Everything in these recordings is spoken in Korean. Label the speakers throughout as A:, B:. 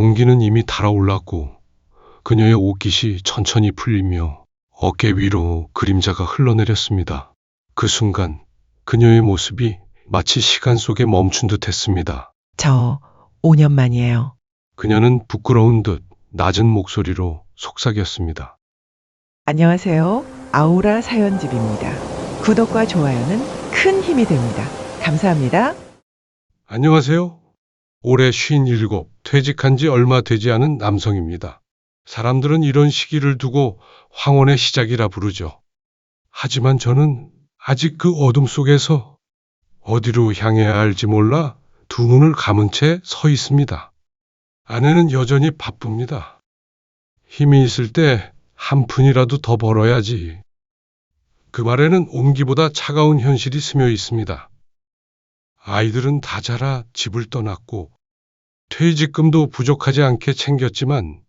A: 공기는 이미 달아올랐고 그녀의 옷깃이 천천히 풀리며 어깨 위로 그림자가 흘러내렸습니다. 그 순간 그녀의 모습이 마치 시간 속에 멈춘 듯 했습니다.
B: 저 5년 만이에요.
A: 그녀는 부끄러운 듯 낮은 목소리로 속삭였습니다.
B: 안녕하세요. 아우라 사연집입니다. 구독과 좋아요는 큰 힘이 됩니다. 감사합니다.
A: 안녕하세요. 올해 57, 퇴직한 지 얼마 되지 않은 남성입니다. 사람들은 이런 시기를 두고 황혼의 시작이라 부르죠. 하지만 저는 아직 그 어둠 속에서 어디로 향해야 할지 몰라 두 눈을 감은 채 서 있습니다. 아내는 여전히 바쁩니다. 힘이 있을 때 한 푼이라도 더 벌어야지. 그 말에는 온기보다 차가운 현실이 스며 있습니다. 아이들은 다 자라 집을 떠났고 퇴직금도 부족하지 않게 챙겼지만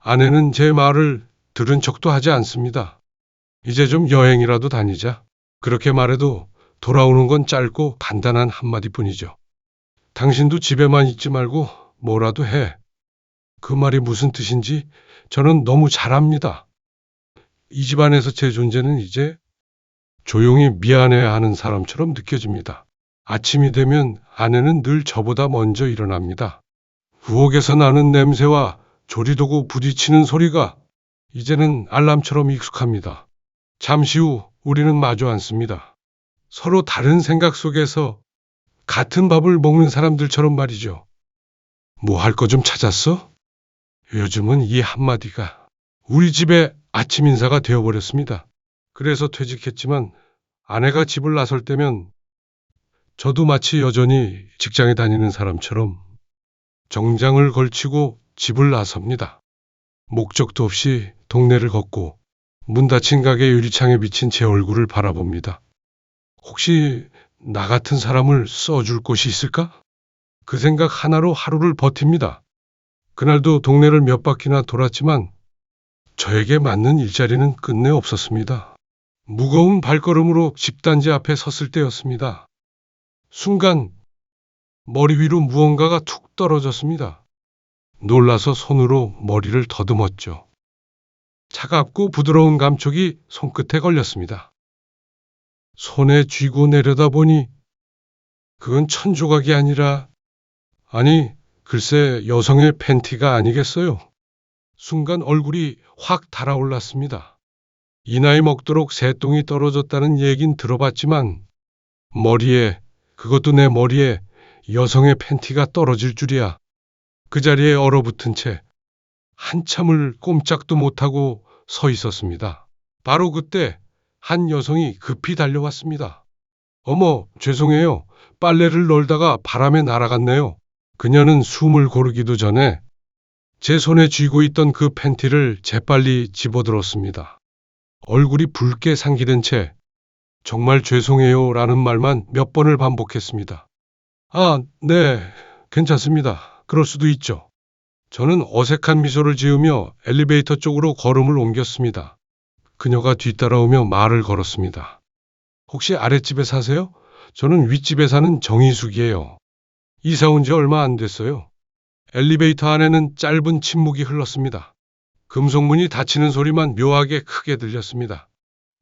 A: 아내는 제 말을 들은 척도 하지 않습니다. 이제 좀 여행이라도 다니자. 그렇게 말해도 돌아오는 건 짧고 간단한 한마디뿐이죠. 당신도 집에만 있지 말고 뭐라도 해. 그 말이 무슨 뜻인지 저는 너무 잘 압니다. 이 집안에서 제 존재는 이제 조용히 미안해하는 사람처럼 느껴집니다. 아침이 되면 아내는 늘 저보다 먼저 일어납니다. 부엌에서 나는 냄새와 조리도구 부딪히는 소리가 이제는 알람처럼 익숙합니다. 잠시 후 우리는 마주 앉습니다. 서로 다른 생각 속에서 같은 밥을 먹는 사람들처럼 말이죠. 뭐 할 거 좀 찾았어? 요즘은 이 한마디가 우리 집의 아침 인사가 되어버렸습니다. 그래서 퇴직했지만 아내가 집을 나설 때면 저도 마치 여전히 직장에 다니는 사람처럼 정장을 걸치고 집을 나섭니다. 목적도 없이 동네를 걷고 문 닫힌 가게 유리창에 비친 제 얼굴을 바라봅니다. 혹시 나 같은 사람을 써줄 곳이 있을까? 그 생각 하나로 하루를 버팁니다. 그날도 동네를 몇 바퀴나 돌았지만 저에게 맞는 일자리는 끝내 없었습니다. 무거운 발걸음으로 집단지 앞에 섰을 때였습니다. 순간 머리 위로 무언가가 툭 떨어졌습니다. 놀라서 손으로 머리를 더듬었죠. 차갑고 부드러운 감촉이 손끝에 걸렸습니다. 손에 쥐고 내려다보니 그건 천조각이 아니라 아니 글쎄 여성의 팬티가 아니겠어요. 순간 얼굴이 확 달아올랐습니다. 이 나이 먹도록 새똥이 떨어졌다는 얘긴 들어봤지만 머리에 그것도 내 머리에 여성의 팬티가 떨어질 줄이야. 그 자리에 얼어붙은 채 한참을 꼼짝도 못하고 서 있었습니다. 바로 그때 한 여성이 급히 달려왔습니다. 어머, 죄송해요. 빨래를 널다가 바람에 날아갔네요. 그녀는 숨을 고르기도 전에 제 손에 쥐고 있던 그 팬티를 재빨리 집어들었습니다. 얼굴이 붉게 상기된 채 정말 죄송해요 라는 말만 몇 번을 반복했습니다. 아, 네, 괜찮습니다. 그럴 수도 있죠. 저는 어색한 미소를 지으며 엘리베이터 쪽으로 걸음을 옮겼습니다. 그녀가 뒤따라오며 말을 걸었습니다. 혹시 아랫집에 사세요? 저는 윗집에 사는 정희숙이에요. 이사 온 지 얼마 안 됐어요. 엘리베이터 안에는 짧은 침묵이 흘렀습니다. 금속문이 닫히는 소리만 묘하게 크게 들렸습니다.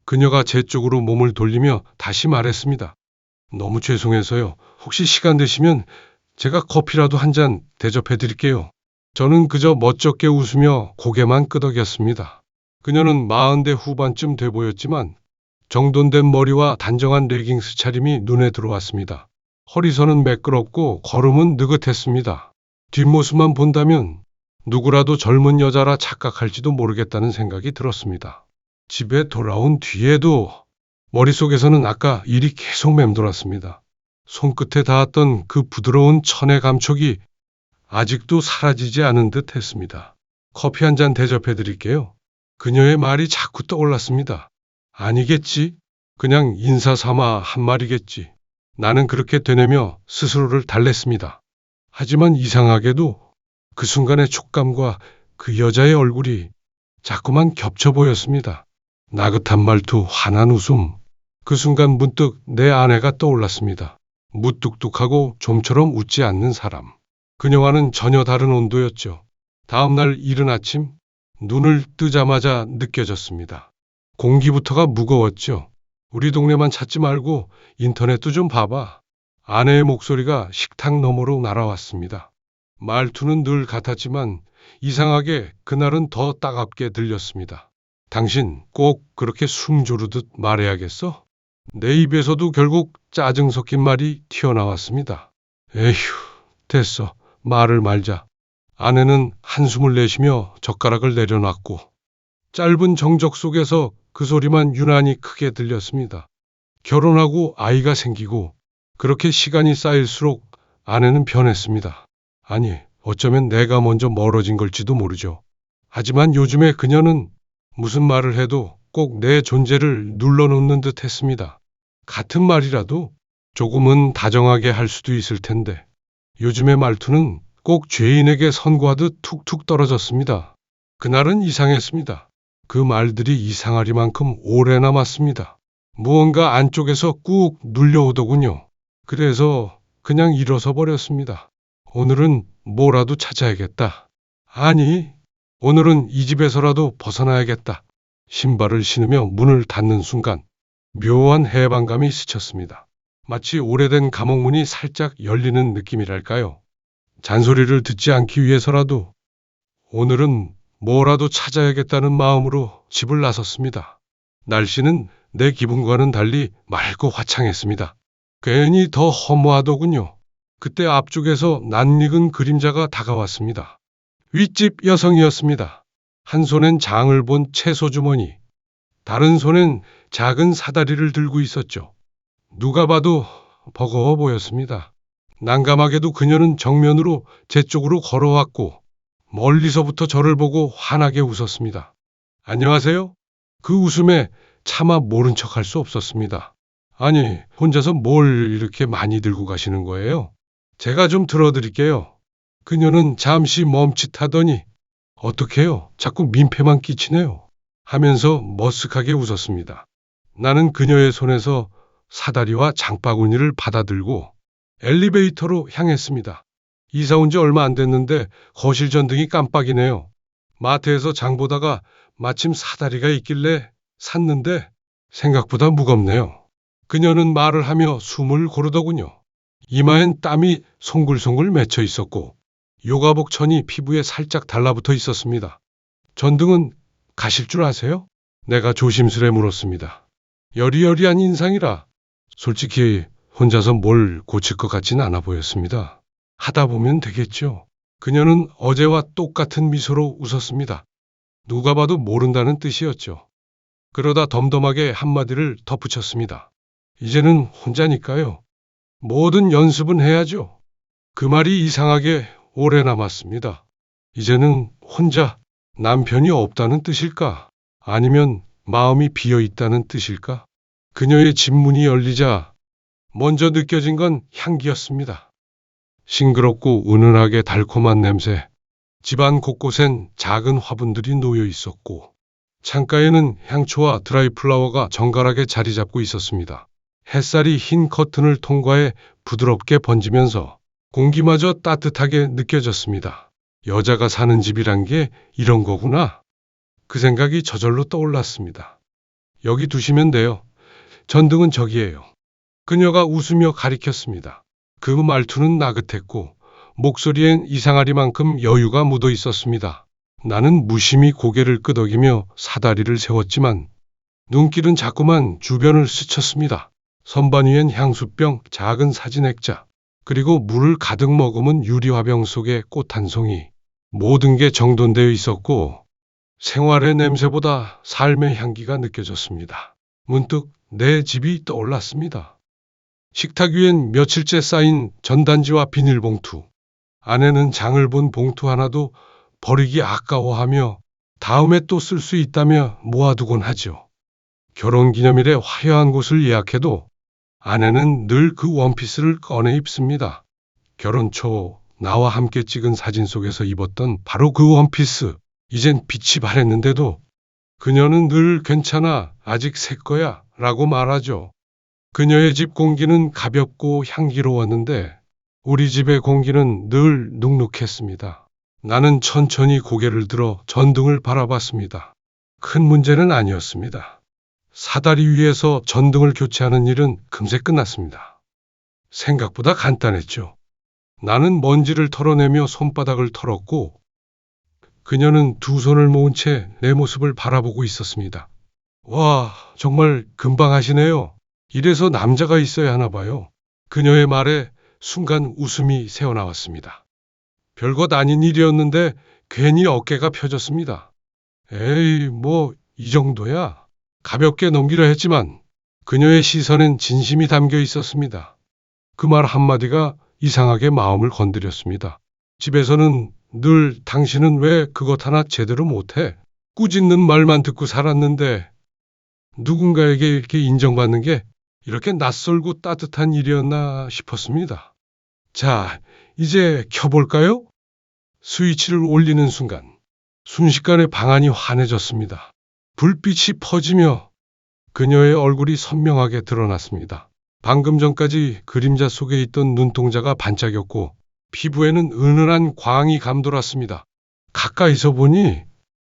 A: 그녀가 제 쪽으로 몸을 돌리며 다시 말했습니다. 너무 죄송해서요. 혹시 시간 되시면 제가 커피라도 한 잔 대접해 드릴게요. 저는 그저 멋쩍게 웃으며 고개만 끄덕였습니다. 그녀는 40대 후반쯤 돼 보였지만 정돈된 머리와 단정한 레깅스 차림이 눈에 들어왔습니다. 허리선은 매끄럽고 걸음은 느긋했습니다. 뒷모습만 본다면 누구라도 젊은 여자라 착각할지도 모르겠다는 생각이 들었습니다. 집에 돌아온 뒤에도 머릿속에서는 아까 일이 계속 맴돌았습니다. 손끝에 닿았던 그 부드러운 천의 감촉이 아직도 사라지지 않은 듯 했습니다. 커피 한 잔 대접해 드릴게요. 그녀의 말이 자꾸 떠올랐습니다. 아니겠지? 그냥 인사 삼아 한 말이겠지. 나는 그렇게 되뇌며 스스로를 달랬습니다. 하지만 이상하게도 그 순간의 촉감과 그 여자의 얼굴이 자꾸만 겹쳐 보였습니다. 나긋한 말투, 환한 웃음. 그 순간 문득 내 아내가 떠올랐습니다. 무뚝뚝하고 좀처럼 웃지 않는 사람. 그녀와는 전혀 다른 온도였죠. 다음날 이른 아침, 눈을 뜨자마자 느껴졌습니다. 공기부터가 무거웠죠. 우리 동네만 찾지 말고 인터넷도 좀 봐봐. 아내의 목소리가 식탁 너머로 날아왔습니다. 말투는 늘 같았지만 이상하게 그날은 더 따갑게 들렸습니다. 당신 꼭 그렇게 숨 조르듯 말해야겠어? 내 입에서도 결국 짜증 섞인 말이 튀어나왔습니다. 에휴, 됐어. 말을 말자. 아내는 한숨을 내쉬며 젓가락을 내려놨고 짧은 정적 속에서 그 소리만 유난히 크게 들렸습니다. 결혼하고 아이가 생기고 그렇게 시간이 쌓일수록 아내는 변했습니다. 아니, 어쩌면 내가 먼저 멀어진 걸지도 모르죠. 하지만 요즘에 그녀는 무슨 말을 해도 꼭 내 존재를 눌러놓는 듯 했습니다. 같은 말이라도 조금은 다정하게 할 수도 있을 텐데 요즘의 말투는 꼭 죄인에게 선고하듯 툭툭 떨어졌습니다. 그날은 이상했습니다. 그 말들이 이상하리만큼 오래 남았습니다. 무언가 안쪽에서 꾹 눌려오더군요. 그래서 그냥 일어서 버렸습니다. 오늘은 뭐라도 찾아야겠다. 아니, 오늘은 이 집에서라도 벗어나야겠다. 신발을 신으며 문을 닫는 순간 묘한 해방감이 스쳤습니다. 마치 오래된 감옥문이 살짝 열리는 느낌이랄까요. 잔소리를 듣지 않기 위해서라도 오늘은 뭐라도 찾아야겠다는 마음으로 집을 나섰습니다. 날씨는 내 기분과는 달리 맑고 화창했습니다. 괜히 더 허무하더군요. 그때 앞쪽에서 낯익은 그림자가 다가왔습니다. 윗집 여성이었습니다. 한 손엔 장을 본 채소 주머니, 다른 손엔 작은 사다리를 들고 있었죠. 누가 봐도 버거워 보였습니다. 난감하게도 그녀는 정면으로 제 쪽으로 걸어왔고 멀리서부터 저를 보고 환하게 웃었습니다. 안녕하세요? 그 웃음에 차마 모른 척할 수 없었습니다. 아니, 혼자서 뭘 이렇게 많이 들고 가시는 거예요? 제가 좀 들어드릴게요. 그녀는 잠시 멈칫하더니 어떡해요? 자꾸 민폐만 끼치네요. 하면서 머쓱하게 웃었습니다. 나는 그녀의 손에서 사다리와 장바구니를 받아들고 엘리베이터로 향했습니다. 이사 온 지 얼마 안 됐는데 거실 전등이 깜빡이네요. 마트에서 장 보다가 마침 사다리가 있길래 샀는데 생각보다 무겁네요. 그녀는 말을 하며 숨을 고르더군요. 이마엔 땀이 송글송글 맺혀 있었고 요가복 천이 피부에 살짝 달라붙어 있었습니다. 전등은 가실 줄 아세요? 내가 조심스레 물었습니다. 여리여리한 인상이라 솔직히 혼자서 뭘 고칠 것 같진 않아 보였습니다. 하다 보면 되겠죠. 그녀는 어제와 똑같은 미소로 웃었습니다. 누가 봐도 모른다는 뜻이었죠. 그러다 덤덤하게 한마디를 덧붙였습니다. 이제는 혼자니까요. 뭐든 연습은 해야죠. 그 말이 이상하게 오래 남았습니다. 이제는 혼자 남편이 없다는 뜻일까? 아니면 마음이 비어 있다는 뜻일까? 그녀의 집 문이 열리자 먼저 느껴진 건 향기였습니다. 싱그럽고 은은하게 달콤한 냄새. 집안 곳곳엔 작은 화분들이 놓여 있었고 창가에는 향초와 드라이 플라워가 정갈하게 자리 잡고 있었습니다. 햇살이 흰 커튼을 통과해 부드럽게 번지면서 공기마저 따뜻하게 느껴졌습니다. 여자가 사는 집이란 게 이런 거구나. 그 생각이 저절로 떠올랐습니다. 여기 두시면 돼요. 전등은 저기예요. 그녀가 웃으며 가리켰습니다. 그 말투는 나긋했고 목소리엔 이상하리만큼 여유가 묻어 있었습니다. 나는 무심히 고개를 끄덕이며 사다리를 세웠지만 눈길은 자꾸만 주변을 스쳤습니다. 선반 위엔 향수병, 작은 사진 액자, 그리고 물을 가득 머금은 유리화병 속에 꽃 한 송이. 모든 게 정돈되어 있었고 생활의 냄새보다 삶의 향기가 느껴졌습니다. 문득 내 집이 떠올랐습니다. 식탁 위엔 며칠째 쌓인 전단지와 비닐봉투. 아내는 장을 본 봉투 하나도 버리기 아까워하며 다음에 또 쓸 수 있다며 모아두곤 하죠. 결혼기념일에 화려한 곳을 예약해도 아내는 늘 그 원피스를 꺼내 입습니다. 결혼 초 나와 함께 찍은 사진 속에서 입었던 바로 그 원피스. 이젠 빛이 바랬는데도 그녀는 늘 괜찮아, 아직 새 거야 라고 말하죠. 그녀의 집 공기는 가볍고 향기로웠는데 우리 집의 공기는 늘 눅눅했습니다. 나는 천천히 고개를 들어 전등을 바라봤습니다. 큰 문제는 아니었습니다. 사다리 위에서 전등을 교체하는 일은 금세 끝났습니다. 생각보다 간단했죠. 나는 먼지를 털어내며 손바닥을 털었고, 그녀는 두 손을 모은 채 내 모습을 바라보고 있었습니다. 와, 정말 금방 하시네요. 이래서 남자가 있어야 하나 봐요. 그녀의 말에 순간 웃음이 새어나왔습니다. 별것 아닌 일이었는데 괜히 어깨가 펴졌습니다. 에이, 뭐, 이 정도야. 가볍게 넘기려 했지만 그녀의 시선엔 진심이 담겨 있었습니다. 그 말 한마디가 이상하게 마음을 건드렸습니다. 집에서는 늘 당신은 왜 그것 하나 제대로 못해? 꾸짖는 말만 듣고 살았는데 누군가에게 이렇게 인정받는 게 이렇게 낯설고 따뜻한 일이었나 싶었습니다. 자, 이제 켜볼까요? 스위치를 올리는 순간 순식간에 방안이 환해졌습니다. 불빛이 퍼지며 그녀의 얼굴이 선명하게 드러났습니다. 방금 전까지 그림자 속에 있던 눈동자가 반짝였고 피부에는 은은한 광이 감돌았습니다. 가까이서 보니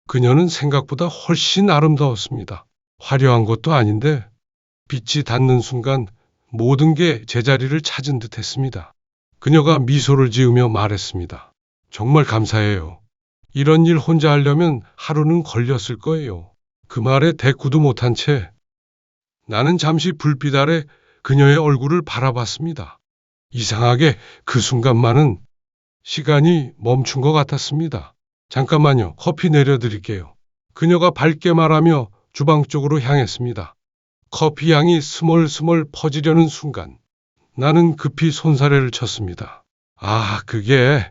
A: 그녀는 생각보다 훨씬 아름다웠습니다. 화려한 것도 아닌데 빛이 닿는 순간 모든 게 제자리를 찾은 듯 했습니다. 그녀가 미소를 지으며 말했습니다. 정말 감사해요. 이런 일 혼자 하려면 하루는 걸렸을 거예요. 그 말에 대꾸도 못한 채 나는 잠시 불빛 아래 그녀의 얼굴을 바라봤습니다. 이상하게 그 순간만은 시간이 멈춘 것 같았습니다. 잠깐만요. 커피 내려드릴게요. 그녀가 밝게 말하며 주방 쪽으로 향했습니다. 커피 향이 스멀스멀 퍼지려는 순간 나는 급히 손사래를 쳤습니다. 아, 그게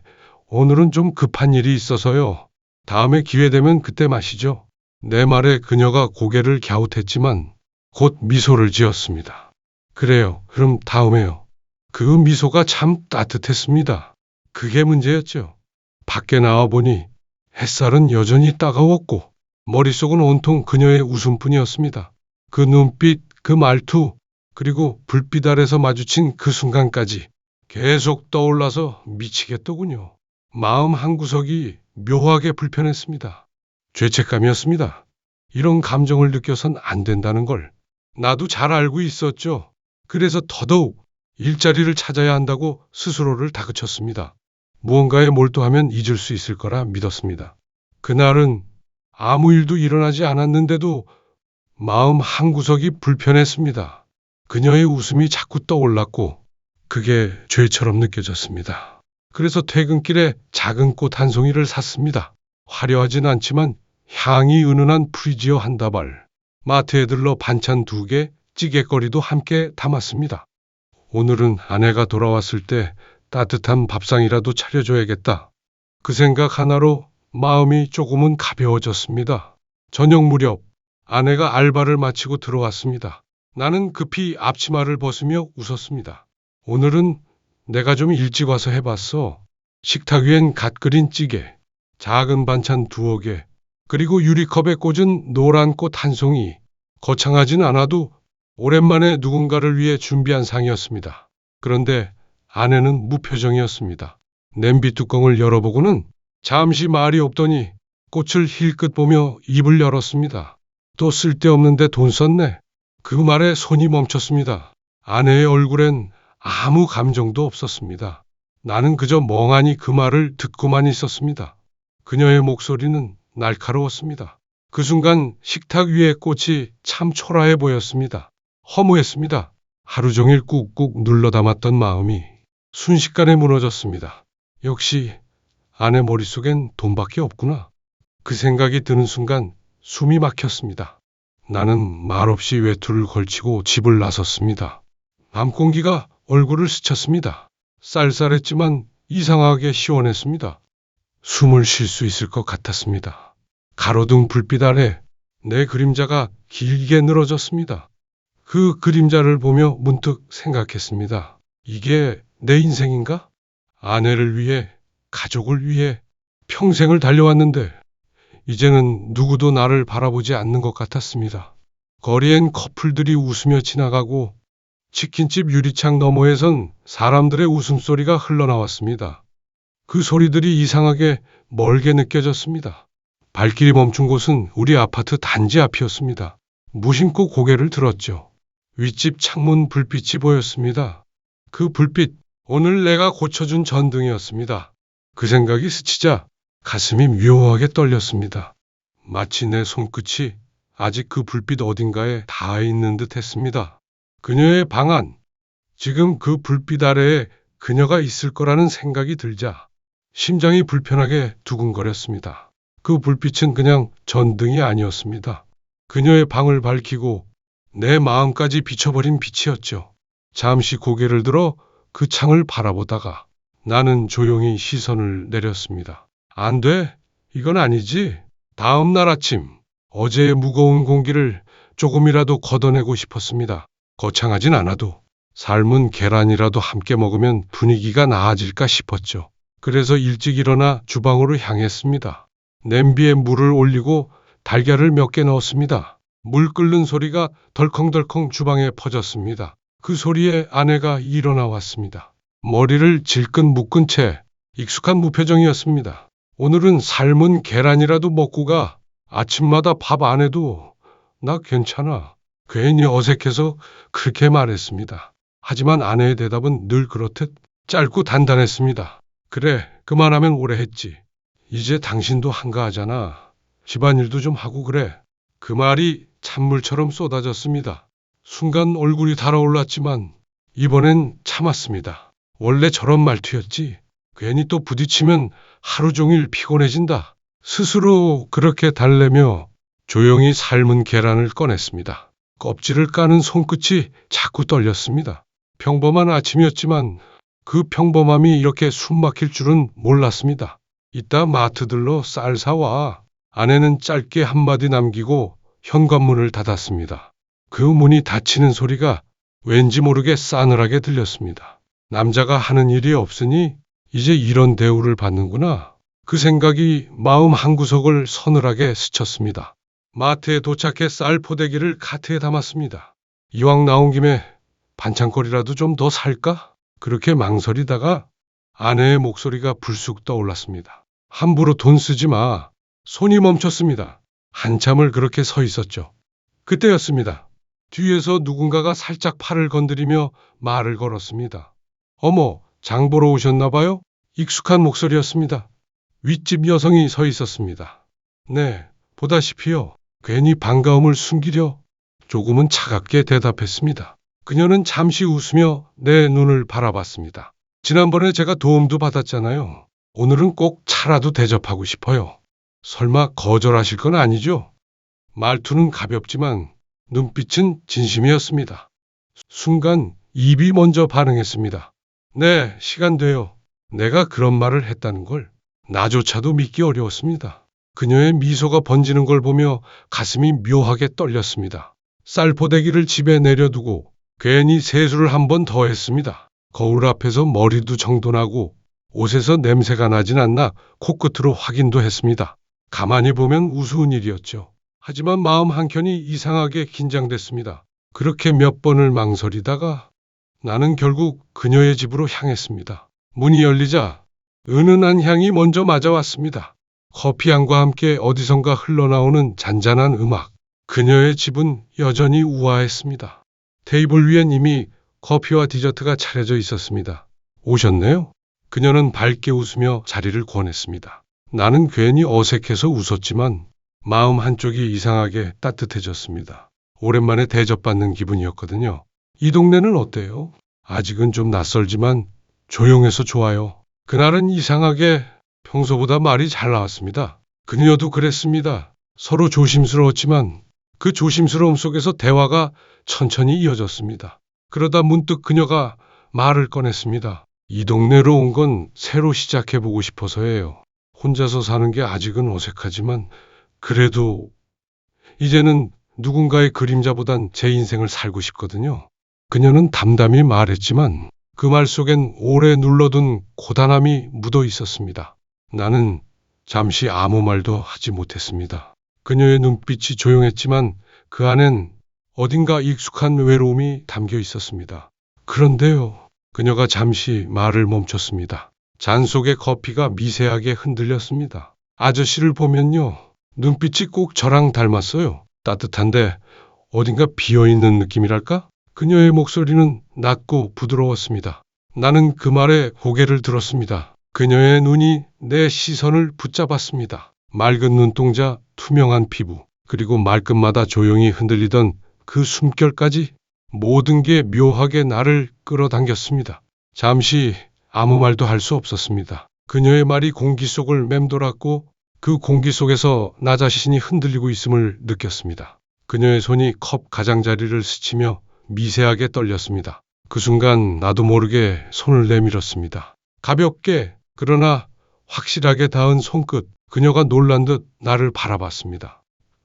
A: 오늘은 좀 급한 일이 있어서요. 다음에 기회 되면 그때 마시죠. 내 말에 그녀가 고개를 갸웃했지만 곧 미소를 지었습니다. 그래요. 그럼 다음에요. 그 미소가 참 따뜻했습니다. 그게 문제였죠. 밖에 나와보니 햇살은 여전히 따가웠고 머릿속은 온통 그녀의 웃음뿐이었습니다. 그 눈빛, 그 말투, 그리고 불빛 아래서 마주친 그 순간까지 계속 떠올라서 미치겠더군요. 마음 한구석이 묘하게 불편했습니다. 죄책감이었습니다. 이런 감정을 느껴선 안 된다는 걸 나도 잘 알고 있었죠. 그래서 더더욱 일자리를 찾아야 한다고 스스로를 다그쳤습니다. 무언가에 몰두하면 잊을 수 있을 거라 믿었습니다. 그날은 아무 일도 일어나지 않았는데도 마음 한구석이 불편했습니다. 그녀의 웃음이 자꾸 떠올랐고 그게 죄처럼 느껴졌습니다. 그래서 퇴근길에 작은 꽃 한 송이를 샀습니다. 화려하진 않지만 향이 은은한 프리지어 한 다발, 마트에 들러 반찬 2개, 찌개거리도 함께 담았습니다. 오늘은 아내가 돌아왔을 때 따뜻한 밥상이라도 차려줘야겠다. 그 생각 하나로 마음이 조금은 가벼워졌습니다. 저녁 무렵 아내가 알바를 마치고 들어왔습니다. 나는 급히 앞치마를 벗으며 웃었습니다. 오늘은 내가 좀 일찍 와서 해봤어. 식탁 위엔 갓 끓인 찌개, 작은 반찬 2개, 그리고 유리컵에 꽂은 노란 꽃 한 송이. 거창하진 않아도 오랜만에 누군가를 위해 준비한 상이었습니다. 그런데 아내는 무표정이었습니다. 냄비 뚜껑을 열어보고는 잠시 말이 없더니 꽃을 힐끗 보며 입을 열었습니다. 또 쓸데없는데 돈 썼네. 그 말에 손이 멈췄습니다. 아내의 얼굴엔 아무 감정도 없었습니다. 나는 그저 멍하니 그 말을 듣고만 있었습니다. 그녀의 목소리는 날카로웠습니다. 그 순간 식탁 위의 꽃이 참 초라해 보였습니다. 허무했습니다. 하루 종일 꾹꾹 눌러 담았던 마음이 순식간에 무너졌습니다. 역시 아내 머릿속엔 돈밖에 없구나. 그 생각이 드는 순간 숨이 막혔습니다. 나는 말없이 외투를 걸치고 집을 나섰습니다. 밤 공기가 얼굴을 스쳤습니다. 쌀쌀했지만 이상하게 시원했습니다. 숨을 쉴 수 있을 것 같았습니다. 가로등 불빛 아래 내 그림자가 길게 늘어졌습니다. 그 그림자를 보며 문득 생각했습니다. 이게 내 인생인가? 아내를 위해, 가족을 위해 평생을 달려왔는데 이제는 누구도 나를 바라보지 않는 것 같았습니다. 거리엔 커플들이 웃으며 지나가고 치킨집 유리창 너머에선 사람들의 웃음소리가 흘러나왔습니다. 그 소리들이 이상하게 멀게 느껴졌습니다. 발길이 멈춘 곳은 우리 아파트 단지 앞이었습니다. 무심코 고개를 들었죠. 윗집 창문 불빛이 보였습니다. 그 불빛, 오늘 내가 고쳐준 전등이었습니다. 그 생각이 스치자 가슴이 묘하게 떨렸습니다. 마치 내 손끝이 아직 그 불빛 어딘가에 닿아 있는 듯 했습니다. 그녀의 방 안, 지금 그 불빛 아래에 그녀가 있을 거라는 생각이 들자 심장이 불편하게 두근거렸습니다. 그 불빛은 그냥 전등이 아니었습니다. 그녀의 방을 밝히고 내 마음까지 비춰버린 빛이었죠. 잠시 고개를 들어 그 창을 바라보다가 나는 조용히 시선을 내렸습니다. 안 돼. 이건 아니지. 다음 날 아침, 어제의 무거운 공기를 조금이라도 걷어내고 싶었습니다. 거창하진 않아도 삶은 계란이라도 함께 먹으면 분위기가 나아질까 싶었죠. 그래서 일찍 일어나 주방으로 향했습니다. 냄비에 물을 올리고 달걀을 몇 개 넣었습니다. 물 끓는 소리가 덜컹덜컹 주방에 퍼졌습니다. 그 소리에 아내가 일어나 왔습니다. 머리를 질끈 묶은 채 익숙한 무표정이었습니다. 오늘은 삶은 계란이라도 먹고 가. 아침마다 밥 안 해도 나 괜찮아. 괜히 어색해서 그렇게 말했습니다. 하지만 아내의 대답은 늘 그렇듯 짧고 단단했습니다. 그래, 그만하면 오래 했지. 이제 당신도 한가하잖아. 집안일도 좀 하고 그래. 그 말이 찬물처럼 쏟아졌습니다. 순간 얼굴이 달아올랐지만 이번엔 참았습니다. 원래 저런 말투였지. 괜히 또 부딪히면 하루 종일 피곤해진다. 스스로 그렇게 달래며 조용히 삶은 계란을 꺼냈습니다. 껍질을 까는 손끝이 자꾸 떨렸습니다. 평범한 아침이었지만 그 평범함이 이렇게 숨막힐 줄은 몰랐습니다. 이따 마트 들러 쌀 사와. 아내는 짧게 한마디 남기고 현관문을 닫았습니다. 그 문이 닫히는 소리가 왠지 모르게 싸늘하게 들렸습니다. 남자가 하는 일이 없으니 이제 이런 대우를 받는구나. 그 생각이 마음 한구석을 서늘하게 스쳤습니다. 마트에 도착해 쌀 포대기를 카트에 담았습니다. 이왕 나온 김에 반찬거리라도 좀 더 살까? 그렇게 망설이다가 아내의 목소리가 불쑥 떠올랐습니다. 함부로 돈 쓰지 마. 손이 멈췄습니다. 한참을 그렇게 서 있었죠. 그때였습니다. 뒤에서 누군가가 살짝 팔을 건드리며 말을 걸었습니다. 어머, 장 보러 오셨나 봐요? 익숙한 목소리였습니다. 윗집 여성이 서 있었습니다. 네, 보다시피요. 괜히 반가움을 숨기려 조금은 차갑게 대답했습니다. 그녀는 잠시 웃으며 내 눈을 바라봤습니다. 지난번에 제가 도움도 받았잖아요. 오늘은 꼭 차라도 대접하고 싶어요. 설마 거절하실 건 아니죠? 말투는 가볍지만 눈빛은 진심이었습니다. 순간 입이 먼저 반응했습니다. 네, 시간 돼요. 내가 그런 말을 했다는 걸 나조차도 믿기 어려웠습니다. 그녀의 미소가 번지는 걸 보며 가슴이 묘하게 떨렸습니다. 쌀포대기를 집에 내려두고 괜히 세수를 한 번 더 했습니다. 거울 앞에서 머리도 정돈하고 옷에서 냄새가 나진 않나 코끝으로 확인도 했습니다. 가만히 보면 우스운 일이었죠. 하지만 마음 한켠이 이상하게 긴장됐습니다. 그렇게 몇 번을 망설이다가 나는 결국 그녀의 집으로 향했습니다. 문이 열리자 은은한 향이 먼저 맞아왔습니다. 커피향과 함께 어디선가 흘러나오는 잔잔한 음악. 그녀의 집은 여전히 우아했습니다. 테이블 위엔 이미 커피와 디저트가 차려져 있었습니다. 오셨네요? 그녀는 밝게 웃으며 자리를 권했습니다. 나는 괜히 어색해서 웃었지만 마음 한쪽이 이상하게 따뜻해졌습니다. 오랜만에 대접받는 기분이었거든요. 이 동네는 어때요? 아직은 좀 낯설지만 조용해서 좋아요. 그날은 이상하게 평소보다 말이 잘 나왔습니다. 그녀도 그랬습니다. 서로 조심스러웠지만 그 조심스러움 속에서 대화가 천천히 이어졌습니다. 그러다 문득 그녀가 말을 꺼냈습니다. 이 동네로 온 건 새로 시작해보고 싶어서예요. 혼자서 사는 게 아직은 어색하지만 그래도 이제는 누군가의 그림자보단 제 인생을 살고 싶거든요. 그녀는 담담히 말했지만 그 말 속엔 오래 눌러둔 고단함이 묻어 있었습니다. 나는 잠시 아무 말도 하지 못했습니다. 그녀의 눈빛이 조용했지만 그 안엔 어딘가 익숙한 외로움이 담겨 있었습니다. 그런데요, 그녀가 잠시 말을 멈췄습니다. 잔 속의 커피가 미세하게 흔들렸습니다. 아저씨를 보면요, 눈빛이 꼭 저랑 닮았어요. 따뜻한데 어딘가 비어있는 느낌이랄까? 그녀의 목소리는 낮고 부드러웠습니다. 나는 그 말에 고개를 들었습니다. 그녀의 눈이 내 시선을 붙잡았습니다. 맑은 눈동자, 투명한 피부, 그리고 말끝마다 조용히 흔들리던 그 숨결까지 모든 게 묘하게 나를 끌어당겼습니다. 잠시 아무 말도 할 수 없었습니다. 그녀의 말이 공기 속을 맴돌았고 그 공기 속에서 나 자신이 흔들리고 있음을 느꼈습니다. 그녀의 손이 컵 가장자리를 스치며 미세하게 떨렸습니다. 그 순간 나도 모르게 손을 내밀었습니다. 가볍게 그러나 확실하게 닿은 손끝, 그녀가 놀란 듯 나를 바라봤습니다.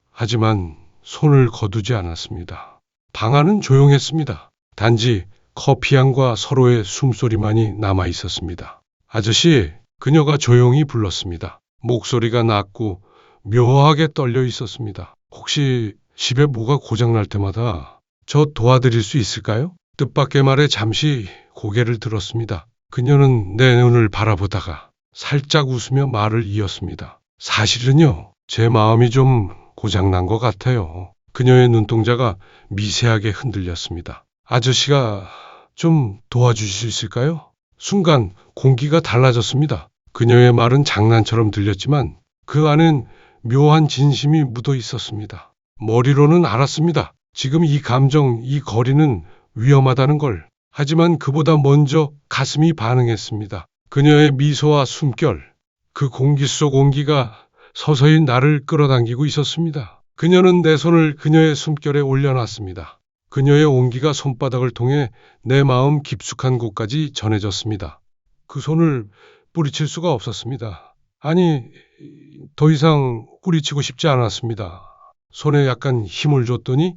A: 하지만 손을 거두지 않았습니다. 방 안은 조용했습니다. 단지 커피향과 서로의 숨소리만이 남아 있었습니다. 아저씨, 그녀가 조용히 불렀습니다. 목소리가 낮고 묘하게 떨려 있었습니다. 혹시 집에 뭐가 고장날 때마다 저 도와드릴 수 있을까요? 뜻밖의 말에 잠시 고개를 들었습니다. 그녀는 내 눈을 바라보다가 살짝 웃으며 말을 이었습니다. 사실은요, 제 마음이 좀 고장난 것 같아요. 그녀의 눈동자가 미세하게 흔들렸습니다. 아저씨가 좀 도와주실 수 있을까요? 순간 공기가 달라졌습니다. 그녀의 말은 장난처럼 들렸지만 그 안엔 묘한 진심이 묻어 있었습니다. 머리로는 알았습니다. 지금 이 감정, 이 거리는 위험하다는 걸. 하지만 그보다 먼저 가슴이 반응했습니다. 그녀의 미소와 숨결, 그 공기 속 온기가 서서히 나를 끌어당기고 있었습니다. 그녀는 내 손을 그녀의 숨결에 올려놨습니다. 그녀의 온기가 손바닥을 통해 내 마음 깊숙한 곳까지 전해졌습니다. 그 손을 뿌리칠 수가 없었습니다. 아니, 더 이상 뿌리치고 싶지 않았습니다. 손에 약간 힘을 줬더니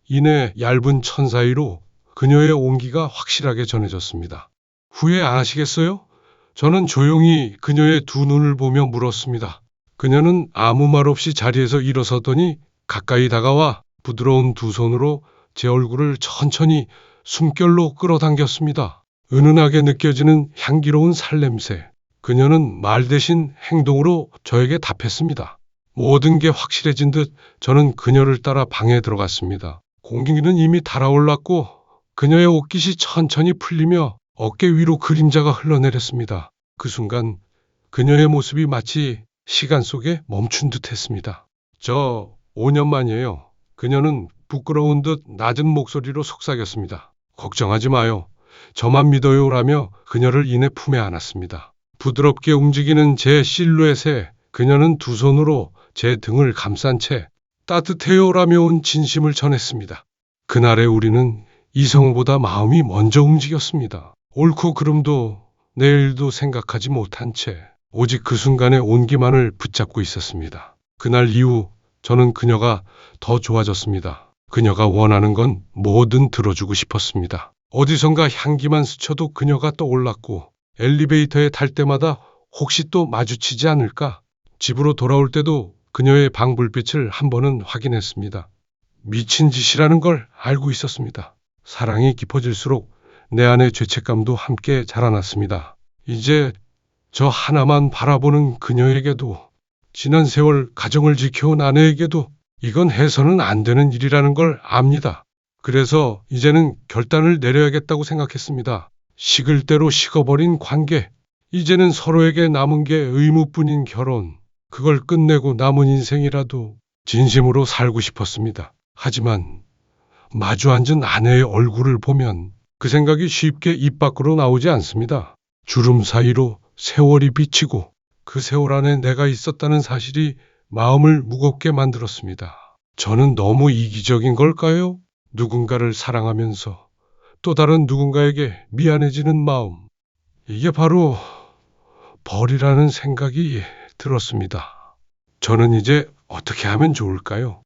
A: 이내 얇은 천 사이로 그녀의 온기가 확실하게 전해졌습니다. 후회 안 하시겠어요? 저는 조용히 그녀의 두 눈을 보며 물었습니다. 그녀는 아무 말 없이 자리에서 일어서더니 가까이 다가와 부드러운 두 손으로 제 얼굴을 천천히 숨결로 끌어당겼습니다. 은은하게 느껴지는 향기로운 살냄새. 그녀는 말 대신 행동으로 저에게 답했습니다. 모든 게 확실해진 듯 저는 그녀를 따라 방에 들어갔습니다. 공기는 이미 달아올랐고 그녀의 옷깃이 천천히 풀리며 어깨 위로 그림자가 흘러내렸습니다. 그 순간 그녀의 모습이 마치 시간 속에 멈춘 듯 했습니다. 저 5년 만이에요. 그녀는 부끄러운 듯 낮은 목소리로 속삭였습니다. 걱정하지 마요. 저만 믿어요라며 그녀를 이내 품에 안았습니다. 부드럽게 움직이는 제 실루엣에 그녀는 두 손으로 제 등을 감싼 채 따뜻해요라며 온 진심을 전했습니다. 그날의 우리는 이성보다 마음이 먼저 움직였습니다. 옳고 그름도 내일도 생각하지 못한 채 오직 그 순간의 온기만을 붙잡고 있었습니다. 그날 이후 저는 그녀가 더 좋아졌습니다. 그녀가 원하는 건 뭐든 들어주고 싶었습니다. 어디선가 향기만 스쳐도 그녀가 떠올랐고 엘리베이터에 탈 때마다 혹시 또 마주치지 않을까? 집으로 돌아올 때도 그녀의 방 불빛을 한 번은 확인했습니다. 미친 짓이라는 걸 알고 있었습니다. 사랑이 깊어질수록 내 안의 죄책감도 함께 자라났습니다. 이제 저 하나만 바라보는 그녀에게도 지난 세월 가정을 지켜온 아내에게도 이건 해서는 안 되는 일이라는 걸 압니다. 그래서 이제는 결단을 내려야겠다고 생각했습니다. 식을 대로 식어버린 관계, 이제는 서로에게 남은 게 의무뿐인 결혼, 그걸 끝내고 남은 인생이라도 진심으로 살고 싶었습니다. 하지만 마주 앉은 아내의 얼굴을 보면 그 생각이 쉽게 입 밖으로 나오지 않습니다. 주름 사이로 세월이 비치고 그 세월 안에 내가 있었다는 사실이 마음을 무겁게 만들었습니다. 저는 너무 이기적인 걸까요? 누군가를 사랑하면서 또 다른 누군가에게 미안해지는 마음. 이게 바로 벌이라는 생각이 들었습니다. 저는 이제 어떻게 하면 좋을까요?